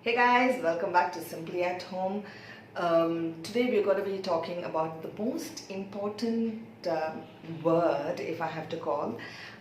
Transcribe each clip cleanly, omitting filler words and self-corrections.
Hey guys, welcome back to Simply at Home. Today we're going to be talking about the most important word, if I have to call,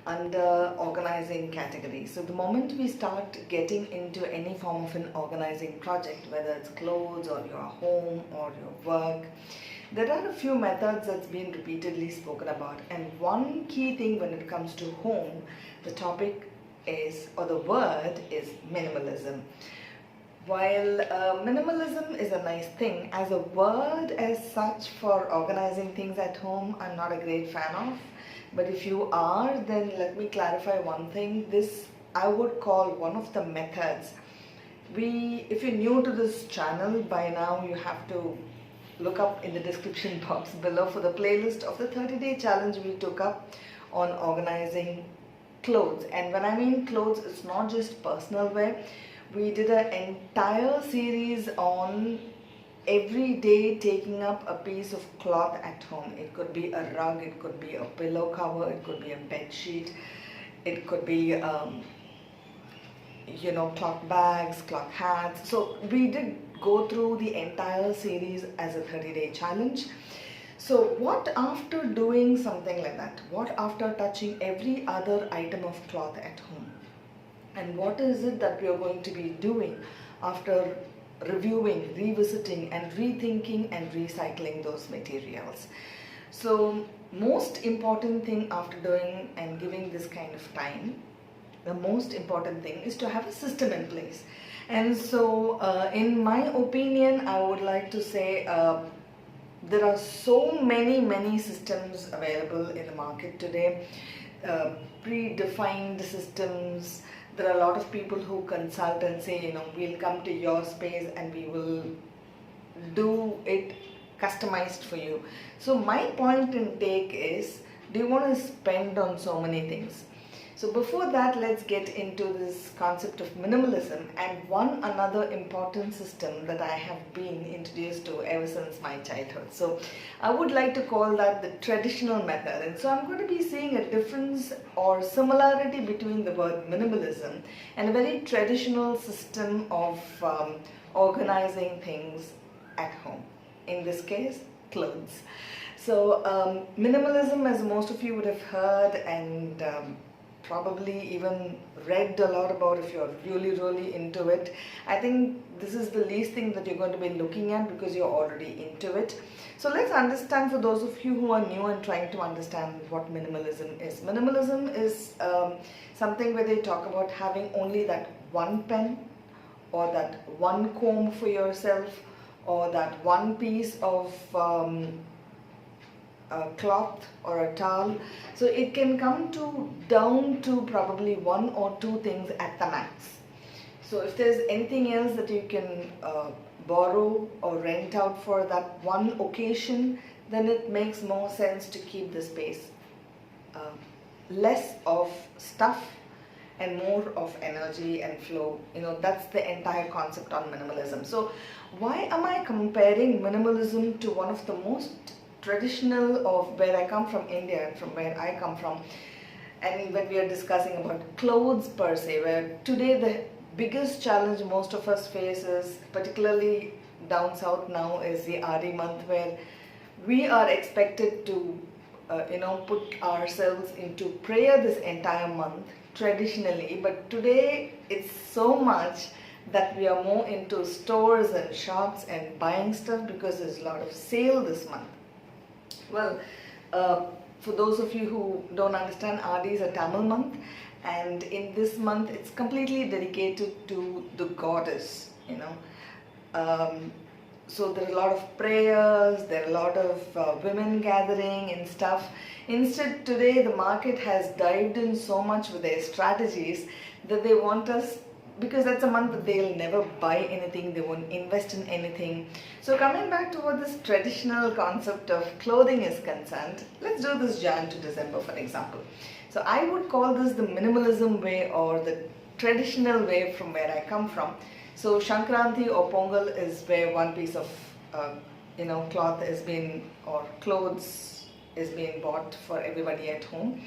under organizing category. So the moment we start getting into any form of an organizing project, whether it's clothes or your home or your work, there are a few methods that's been repeatedly spoken about, and one key thing when it comes to home, the topic is, or the word is minimalism. While minimalism is a nice thing, as a word as such for organizing things at home, I'm not a great fan of. But if you are, then let me clarify one thing. This I would call one of the methods. If you're new to this channel, by now you have to look up in the description box below for the playlist of the 30-day challenge we took up on organizing clothes. And when I mean clothes, it's not just personal wear. We did an entire series on every day taking up a piece of cloth at home. It could be a rug, it could be a pillow cover, it could be a bed sheet, it could be cloth bags, cloth hats. So we did go through the entire series as a 30-day challenge. So what after doing something like that? What after touching every other item of cloth at home? And what is it that we are going to be doing after reviewing, revisiting and rethinking and recycling those materials? So most important thing after doing and giving this kind of time, the most important thing is to have a system in place. And so in my opinion, I would like to say there are so many systems available in the market today, predefined systems. There are a lot of people who consult and say, we'll come to your space and we will do it customized for you. So my point in take is, do you want to spend on so many things? So before that, let's get into this concept of minimalism and one another important system that I have been introduced to ever since my childhood. So I would like to call that the traditional method. And so I'm going to be seeing a difference or similarity between the word minimalism and a very traditional system of organizing things at home. In this case, clothes. So minimalism, as most of you would have heard and probably even read a lot about if you're really into it. I think this is the least thing that you're going to be looking at because you're already into it. So let's understand, for those of you who are new and trying to understand what minimalism is. Minimalism is something where they talk about having only that one pen or that one comb for yourself or that one piece of a cloth or a towel. So it can come down to probably one or two things at the max. So if there's anything else that you can borrow or rent out for that one occasion, then it makes more sense to keep the space less of stuff and more of energy and flow. That's the entire concept on minimalism. So why am I comparing minimalism to one of the most traditional of where I come from, India, and from where I come from, and when we are discussing about clothes per se, where today the biggest challenge most of us face is, particularly down south now, is the RD month, where we are expected to put ourselves into prayer this entire month traditionally, but today it's so much that we are more into stores and shops and buying stuff because there's a lot of sale this month. Well, for those of you who don't understand, RD is a Tamil month, and in this month it's completely dedicated to the goddess, so there are a lot of prayers, there are a lot of women gathering and stuff. Instead, today the market has dived in so much with their strategies that they want us, because that's a month that they'll never buy anything, they won't invest in anything. So coming back to what this traditional concept of clothing is concerned, let's do this Jan to December, for example. So I would call this the minimalism way or the traditional way from where I come from. So Shankranti or Pongal is where one piece of cloth is being, or clothes is being bought for everybody at home.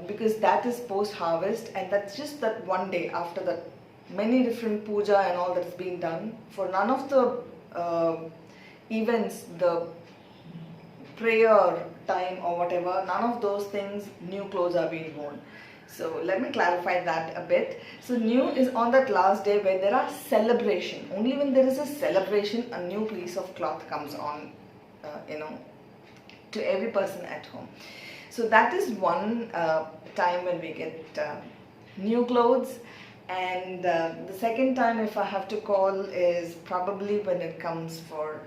Because that is post-harvest, and that's just that one day after the many different puja and all that's been done. For none of the events, the prayer time or whatever, none of those things, new clothes are being worn. So let me clarify that a bit. So new is on that last day where there are celebration. Only when there is a celebration, a new piece of cloth comes on, to every person at home. So that is one time when we get new clothes. And the second time, if I have to call, is probably when it comes for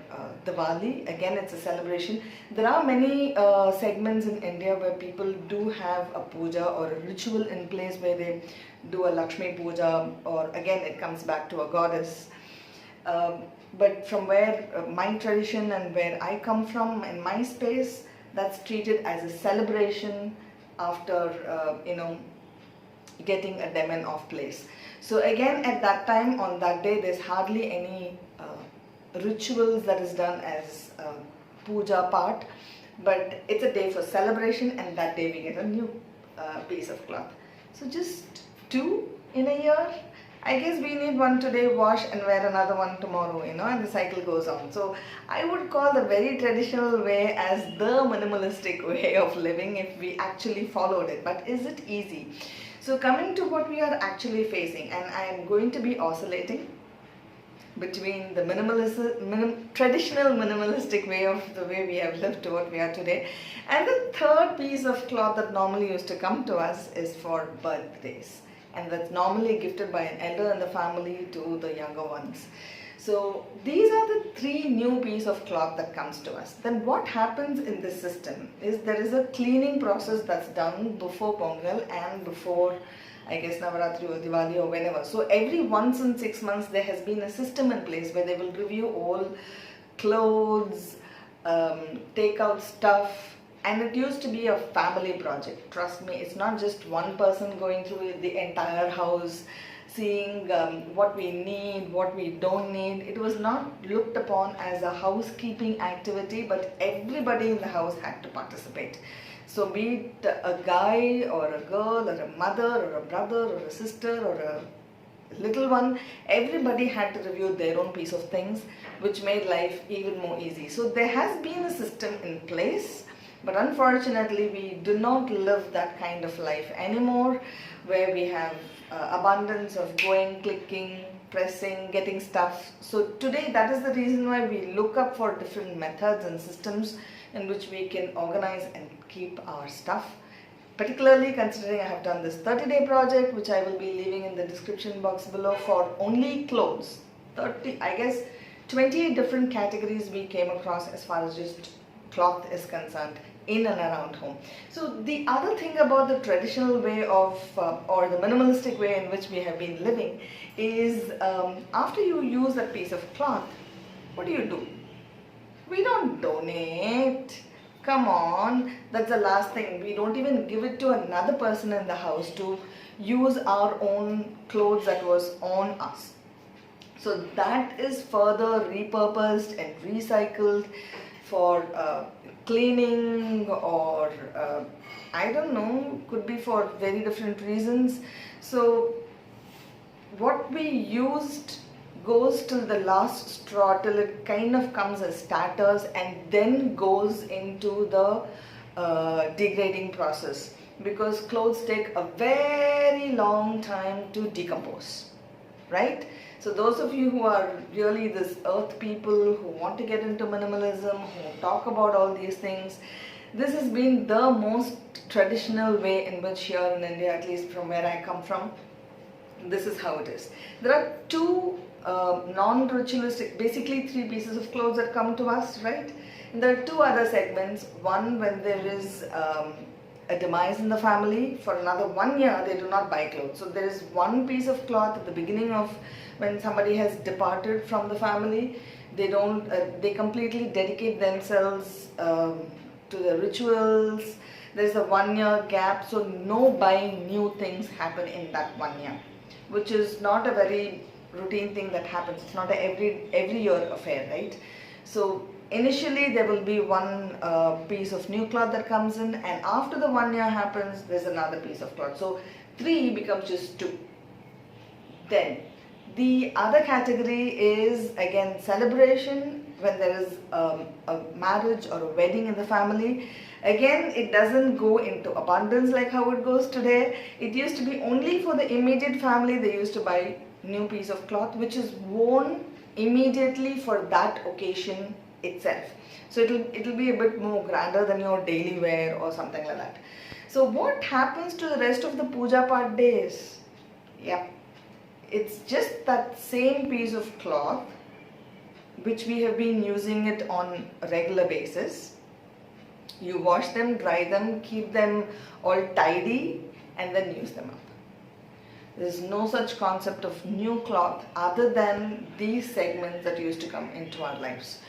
Diwali. Again, it's a celebration. There are many segments in India where people do have a puja or a ritual in place where they do a Lakshmi puja, or again it comes back to a goddess. But from where my tradition and where I come from in my space, that's treated as a celebration after getting a demon off place. So again, at that time, on that day, there's hardly any rituals that is done as puja part, but it's a day for celebration, and that day we get a new piece of cloth. So just 2 in a year. I guess we need one today, wash, and wear another one tomorrow, and the cycle goes on. So I would call the very traditional way as the minimalistic way of living if we actually followed it. But is it easy? So coming to what we are actually facing, and I am going to be oscillating between the traditional minimalistic way of the way we have lived to what we are today, and the third piece of cloth that normally used to come to us is for birthdays, and that's normally gifted by an elder in the family to the younger ones. So these are the 3 new pieces of cloth that comes to us. Then what happens in this system is there is a cleaning process that's done before Pongal and before, I guess, Navaratri or Diwali or whenever. So every once in 6 months there has been a system in place where they will review all clothes, take out stuff, and it used to be a family project. Trust me, it's not just one person going through the entire house, seeing what we need, what we don't need. It was not looked upon as a housekeeping activity, but everybody in the house had to participate. So be it a guy or a girl or a mother or a brother or a sister or a little one, everybody had to review their own piece of things, which made life even more easy. So there has been a system in place, but unfortunately we do not live that kind of life anymore, where we have abundance of going, clicking, pressing, getting stuff. So today that is the reason why we look up for different methods and systems in which we can organize and keep our stuff. Particularly considering I have done this 30-day project, which I will be leaving in the description box below, for only clothes. 28 different categories we came across as far as just cloth is concerned in and around home. So the other thing about the traditional way of or the minimalistic way in which we have been living is after you use that piece of cloth, what do? We don't donate. Come on, that's the last thing. We don't even give it to another person in the house to use our own clothes that was on us. So that is further repurposed and recycled for cleaning, or I don't know, could be for very different reasons. So what we used goes till the last straw, till it kind of comes as tatters and then goes into the degrading process, because clothes take a very long time to decompose, right? So those of you who are really this earth people, who want to get into minimalism, who talk about all these things, this has been the most traditional way in which here in India, at least from where I come from, this is how it is. There are 2 non-ritualistic, basically 3 pieces of clothes that come to us, right? And there are 2 other segments. One, when there is a demise in the family, for another 1 year they do not buy clothes. So there is one piece of cloth at the beginning of when somebody has departed from the family. They don't, they completely dedicate themselves to the rituals. There's a 1 year gap, so no buying new things happen in that 1 year, which is not a very routine thing that happens. It's not a every year affair, right? So initially there will be one piece of new cloth that comes in, and after the 1 year happens, there's another piece of cloth. So 3 becomes just 2. Then the other category is again celebration, when there is a marriage or a wedding in the family. Again, it doesn't go into abundance like how it goes today. It used to be only for the immediate family. They used to buy new piece of cloth which is worn immediately for that occasion itself. So it'll be a bit more grander than your daily wear or something like that. So what happens to the rest of the puja part days? Yep, it's just that same piece of cloth which we have been using it on a regular basis. You wash them, dry them, keep them all tidy, and then use them up. There's no such concept of new cloth other than these segments that used to come into our lives.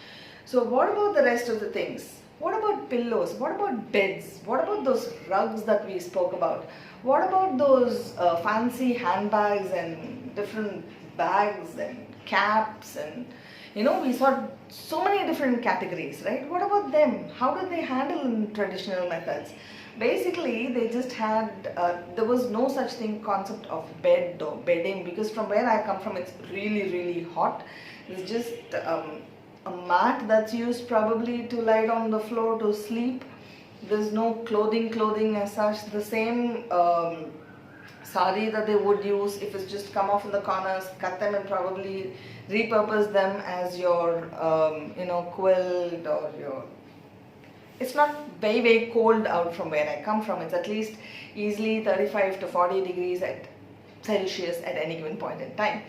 So what about the rest of the things? What about pillows? What about beds? What about those rugs that we spoke about? What about those fancy handbags and different bags and caps, and we saw so many different categories, right? What about them? How did they handle in traditional methods? Basically, they just had, there was no such thing concept of bed or bedding, because from where I come from, it's really, really hot. It's just a mat that's used probably to lie on the floor to sleep. There's no clothing as such. The same sari that they would use, if it's just come off in the corners, cut them and probably repurpose them as your quilt or your... It's not very, very cold out from where I come from. It's at least easily 35 to 40 degrees at Celsius at any given point in time.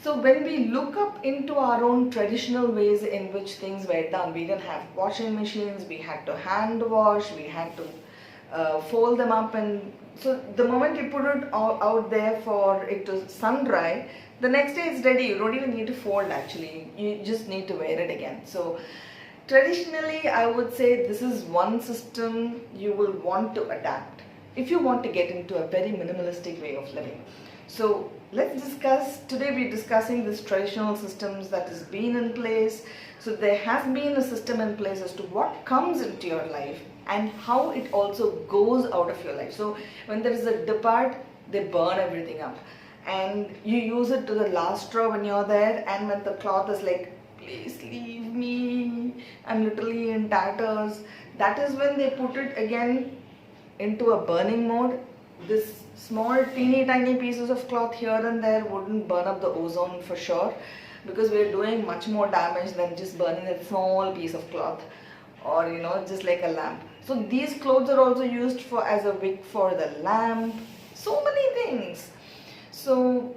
So when we look up into our own traditional ways in which things were done, we didn't have washing machines, we had to hand wash, we had to fold them up, and so the moment you put it out there for it to sun dry, the next day it's ready. You don't even need to fold actually, you just need to wear it again. So traditionally, I would say this is one system you will want to adapt if you want to get into a very minimalistic way of living. So let's discuss, today we're discussing this traditional systems that has been in place. So there has been a system in place as to what comes into your life and how it also goes out of your life. So when there is a depart, they burn everything up and you use it to the last straw when you're there, and when the cloth is like, please leave me, I'm literally in tatters, that is when they put it again into a burning mode. This small teeny tiny pieces of cloth here and there wouldn't burn up the ozone for sure, because we're doing much more damage than just burning a small piece of cloth or just like a lamp. So these clothes are also used for as a wick for the lamp, so many things. So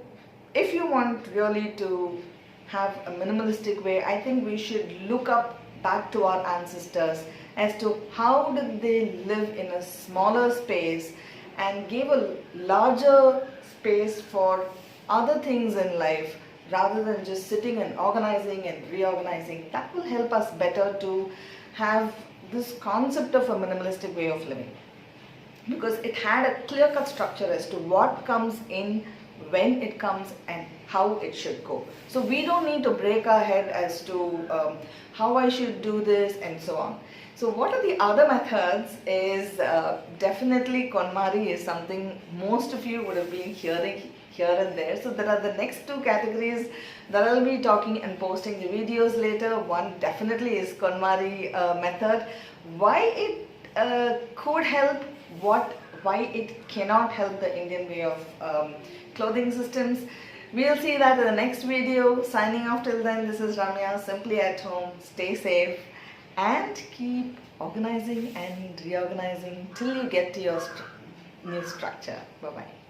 if you want really to have a minimalistic way, I think we should look up back to our ancestors as to how did they live in a smaller space and gave a larger space for other things in life rather than just sitting and organizing and reorganizing. That will help us better to have this concept of a minimalistic way of living, because it had a clear-cut structure as to what comes in, when it comes, and how it should go. So we don't need to break our head as to how I should do this and so on. So what are the other methods is definitely KonMari is something most of you would have been hearing here and there. So there are the next two categories that I'll be talking and posting the videos later. One definitely is KonMari method. Why it could help, why it cannot help the Indian way of clothing systems. We'll see that in the next video. Signing off till then, this is Ramya, simply at home. Stay safe and keep organizing and reorganizing till you get to your new structure. Bye-bye.